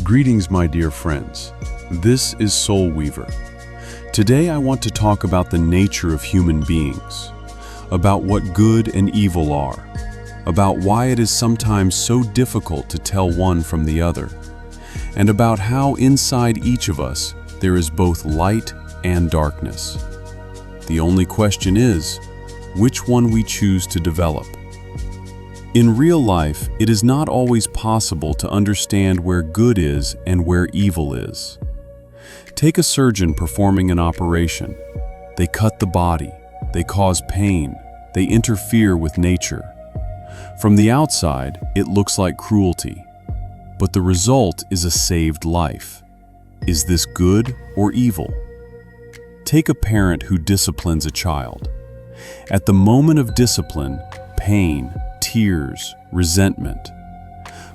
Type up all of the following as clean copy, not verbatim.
Greetings, my dear friends. This is SoulWeaver. Today I want to talk about the nature of human beings, about what good and evil are, about why it is sometimes so difficult to tell one from the other, and about how inside each of us there is both light and darkness. The only question is, which one we choose to develop. In real life, it is not always possible to understand where good is and where evil is. Take a surgeon performing an operation. They cut the body, they cause pain, they interfere with nature. From the outside, it looks like cruelty, but the result is a saved life. Is this good or evil? Take a parent who disciplines a child. At the moment of discipline, pain, tears, resentment.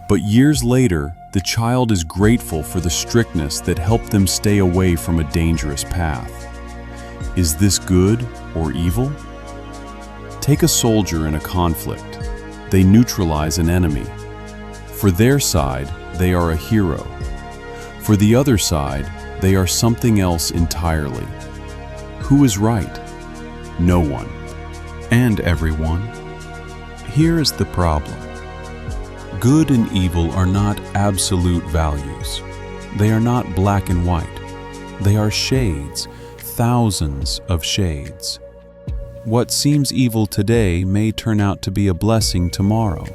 But years later, the child is grateful for the strictness that helped them stay away from a dangerous path. Is this good or evil? Take a soldier in a conflict. They neutralize an enemy. For their side, they are a hero. For the other side, they are something else entirely. Who is right? No one. And everyone. Here is the problem. Good and evil are not absolute values. They are not black and white. They are shades, thousands of shades. What seems evil today may turn out to be a blessing tomorrow.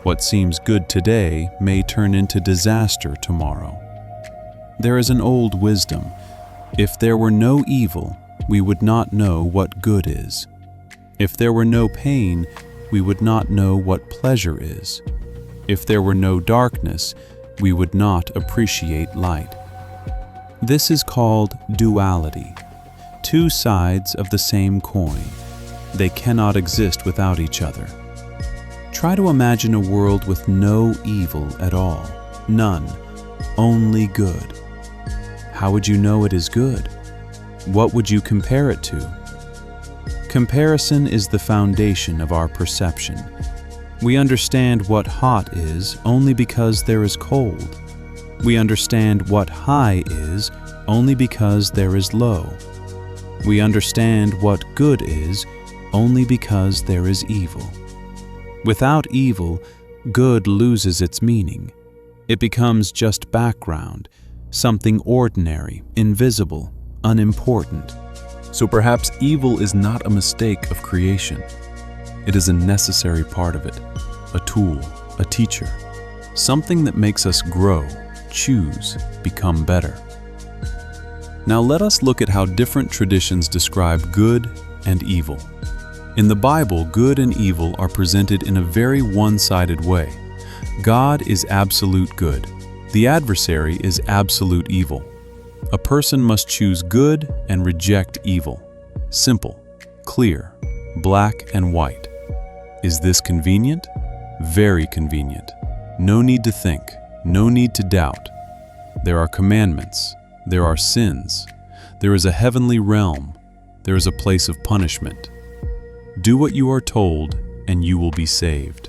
What seems good today may turn into disaster tomorrow. There is an old wisdom. If there were no evil, we would not know what good is. If there were no pain, we would not know what pleasure is. If there were no darkness, we would not appreciate light. This is called duality, two sides of the same coin. They cannot exist without each other. Try to imagine a world with no evil at all, none, only good. How would you know it is good? What would you compare it to? Comparison is the foundation of our perception. We understand what hot is only because there is cold. We understand what high is only because there is low. We understand what good is only because there is evil. Without evil, good loses its meaning. It becomes just background, something ordinary, invisible, unimportant. So perhaps evil is not a mistake of creation. It is a necessary part of it, a tool, a teacher, something that makes us grow, choose, become better. Now let us look at how different traditions describe good and evil. In the Bible, good and evil are presented in a very one-sided way. God is absolute good. The adversary is absolute evil. A person must choose good and reject evil. Simple, clear, black and white. Is this convenient? Very convenient. No need to think, no need to doubt. There are commandments, there are sins, there is a heavenly realm, there is a place of punishment. Do what you are told and you will be saved.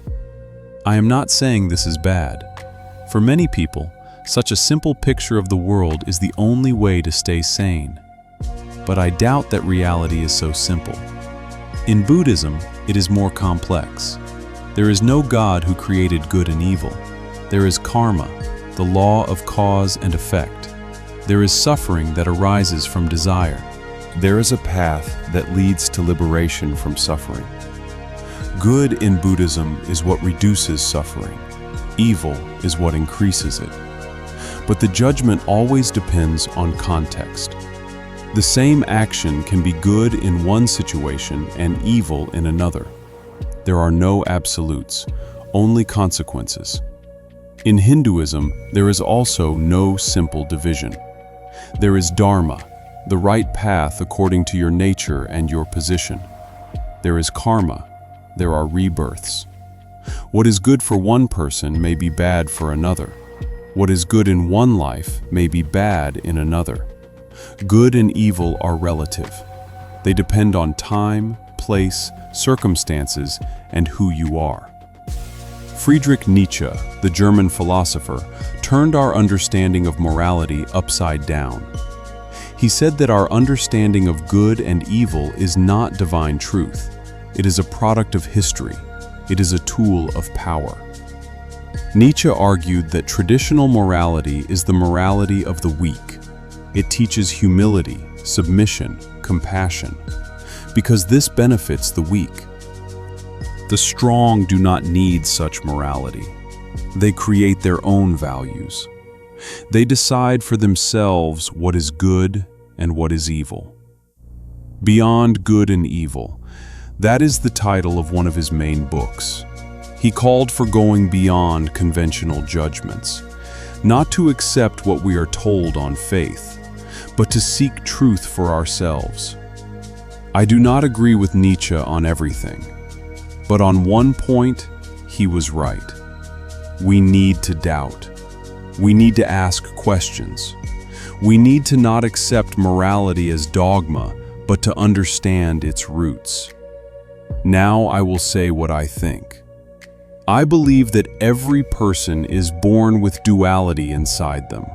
I am not saying this is bad. For many people, such a simple picture of the world is the only way to stay sane. But I doubt that reality is so simple. In Buddhism, it is more complex. There is no God who created good and evil. There is karma, the law of cause and effect. There is suffering that arises from desire. There is a path that leads to liberation from suffering. Good in Buddhism is what reduces suffering. Evil is what increases it. But the judgment always depends on context. The same action can be good in one situation and evil in another. There are no absolutes, only consequences. In Hinduism, there is also no simple division. There is dharma, the right path according to your nature and your position. There is karma, there are rebirths. What is good for one person may be bad for another. What is good in one life may be bad in another. Good and evil are relative. They depend on time, place, circumstances, and who you are. Friedrich Nietzsche, the German philosopher, turned our understanding of morality upside down. He said that our understanding of good and evil is not divine truth. It is a product of history. It is a tool of power. Nietzsche argued that traditional morality is the morality of the weak. It teaches humility, submission, compassion, because this benefits the weak. The strong do not need such morality. They create their own values. They decide for themselves what is good and what is evil. Beyond Good and Evil, that is the title of one of his main books. He called for going beyond conventional judgments, not to accept what we are told on faith, but to seek truth for ourselves. I do not agree with Nietzsche on everything, but on one point, he was right. We need to doubt. We need to ask questions. We need to not accept morality as dogma, but to understand its roots. Now I will say what I think. I believe that every person is born with duality inside them.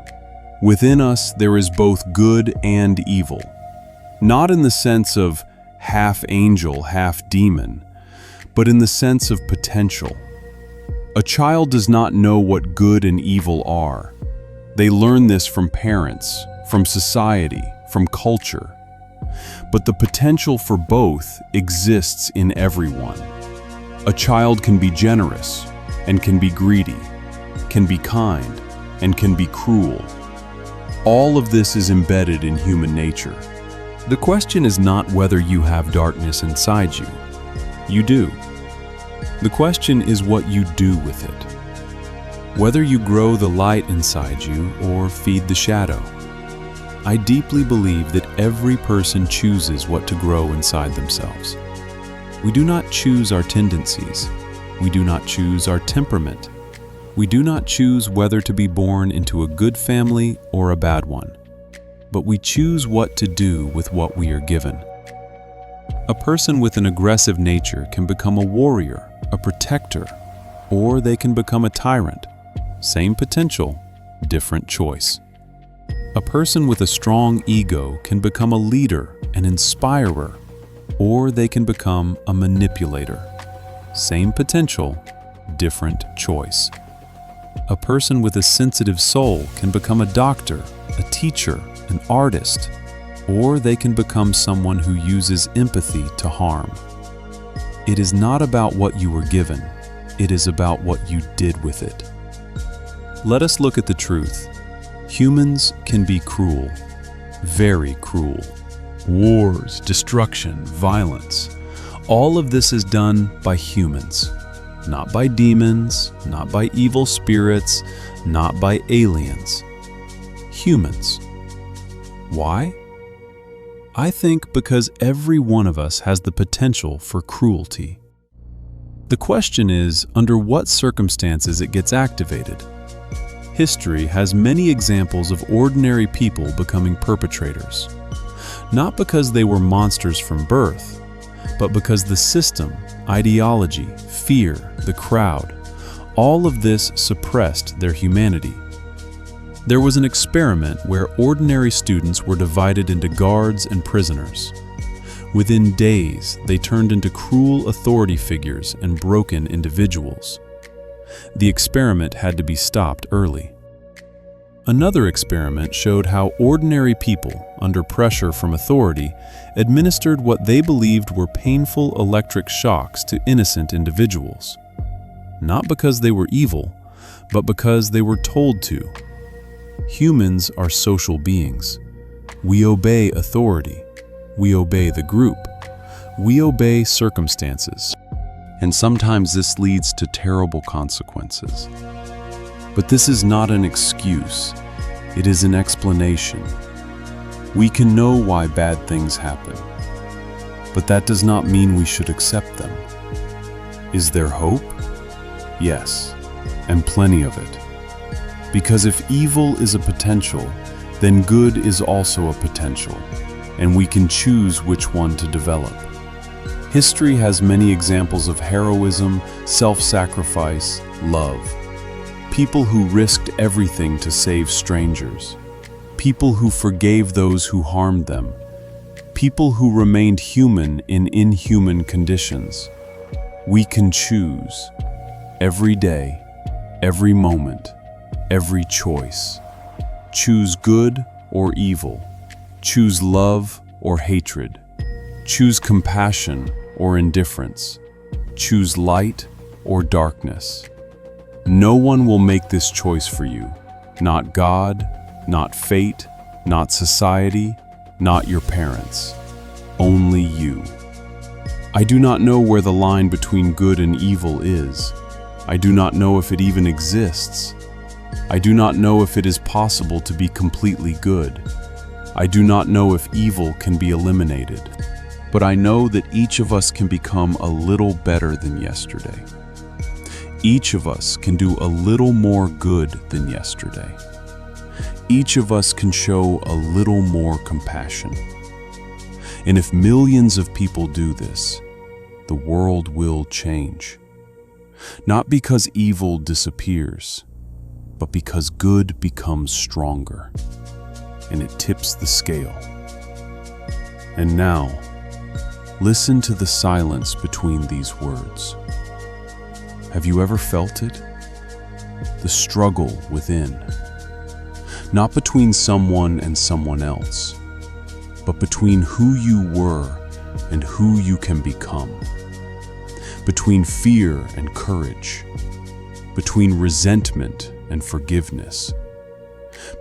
Within us, there is both good and evil. Not in the sense of half angel, half demon, but in the sense of potential. A child does not know what good and evil are. They learn this from parents, from society, from culture. But the potential for both exists in everyone. A child can be generous and can be greedy, can be kind and can be cruel. All of this is embedded in human nature. The question is not whether you have darkness inside you. You do. The question is what you do with it. Whether you grow the light inside you or feed the shadow. I deeply believe that every person chooses what to grow inside themselves. We do not choose our tendencies. We do not choose our temperament. We do not choose whether to be born into a good family or a bad one. But we choose what to do with what we are given. A person with an aggressive nature can become a warrior, a protector, or they can become a tyrant. Same potential, different choice. A person with a strong ego can become a leader, an inspirer, or they can become a manipulator. Same potential, different choice. A person with a sensitive soul can become a doctor, a teacher, an artist, or they can become someone who uses empathy to harm. It is not about what you were given, it is about what you did with it. Let us look at the truth. Humans can be cruel, very cruel. Wars, destruction, violence. All of this is done by humans, not by demons, not by evil spirits, not by aliens. Humans. Why? I think because every one of us has the potential for cruelty. The question is, under what circumstances it gets activated. History has many examples of ordinary people becoming perpetrators. Not because they were monsters from birth, but because the system, ideology, fear, the crowd, all of this suppressed their humanity. There was an experiment where ordinary students were divided into guards and prisoners. Within days, they turned into cruel authority figures and broken individuals. The experiment had to be stopped early. Another experiment showed how ordinary people, under pressure from authority, administered what they believed were painful electric shocks to innocent individuals. Not because they were evil, but because they were told to. Humans are social beings. We obey authority. We obey the group. We obey circumstances. And sometimes this leads to terrible consequences. But this is not an excuse. It is an explanation. We can know why bad things happen, but that does not mean we should accept them. Is there hope? Yes, and plenty of it. Because if evil is a potential, then good is also a potential, and we can choose which one to develop. History has many examples of heroism, self-sacrifice, love. People who risked everything to save strangers. People who forgave those who harmed them. People who remained human in inhuman conditions. We can choose every day, every moment, every choice. Choose good or evil. Choose love or hatred. Choose compassion or indifference. Choose light or darkness. No one will make this choice for you. Not God, not fate, not society, not your parents. Only you. I do not know where the line between good and evil is. I do not know if it even exists. I do not know if it is possible to be completely good. I do not know if evil can be eliminated. But I know that each of us can become a little better than yesterday. Each of us can do a little more good than yesterday. Each of us can show a little more compassion. And if millions of people do this, the world will change. Not because evil disappears, but because good becomes stronger, and it tips the scale. And now, listen to the silence between these words. Have you ever felt it? The struggle within. Not between someone and someone else, but between who you were and who you can become. Between fear and courage. Between resentment and forgiveness.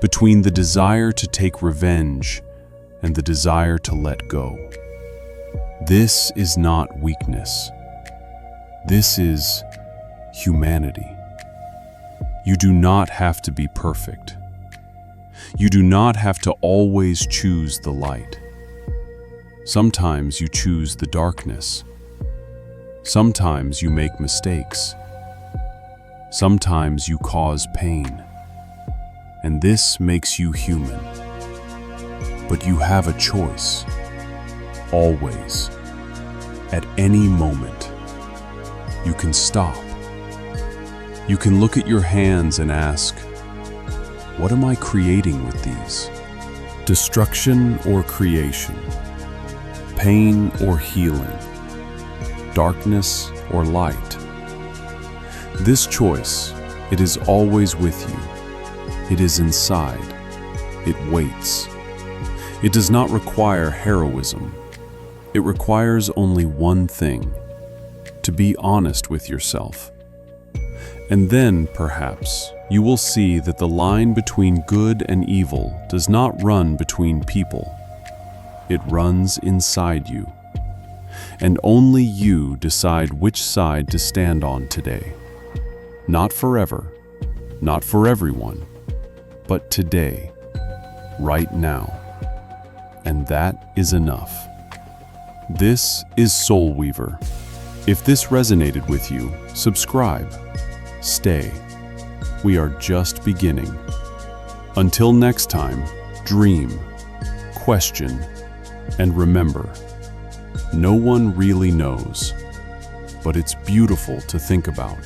Between the desire to take revenge and the desire to let go. This is not weakness. This is humanity. You do not have to be perfect. You do not have to always choose the light. Sometimes you choose the darkness. Sometimes you make mistakes. Sometimes you cause pain. And this makes you human. But you have a choice. Always. At any moment. You can stop. You can look at your hands and ask, what am I creating with these? Destruction or creation? Pain or healing? Darkness or light? This choice, it is always with you. It is inside. It waits. It does not require heroism. It requires only one thing: to be honest with yourself. And then, perhaps, you will see that the line between good and evil does not run between people. It runs inside you. And only you decide which side to stand on today. Not forever, not for everyone, but today, right now. And that is enough. This is SoulWeaver. If this resonated with you, subscribe. Stay. We are just beginning. Until next time, dream, question, and remember, no one really knows, but it's beautiful to think about.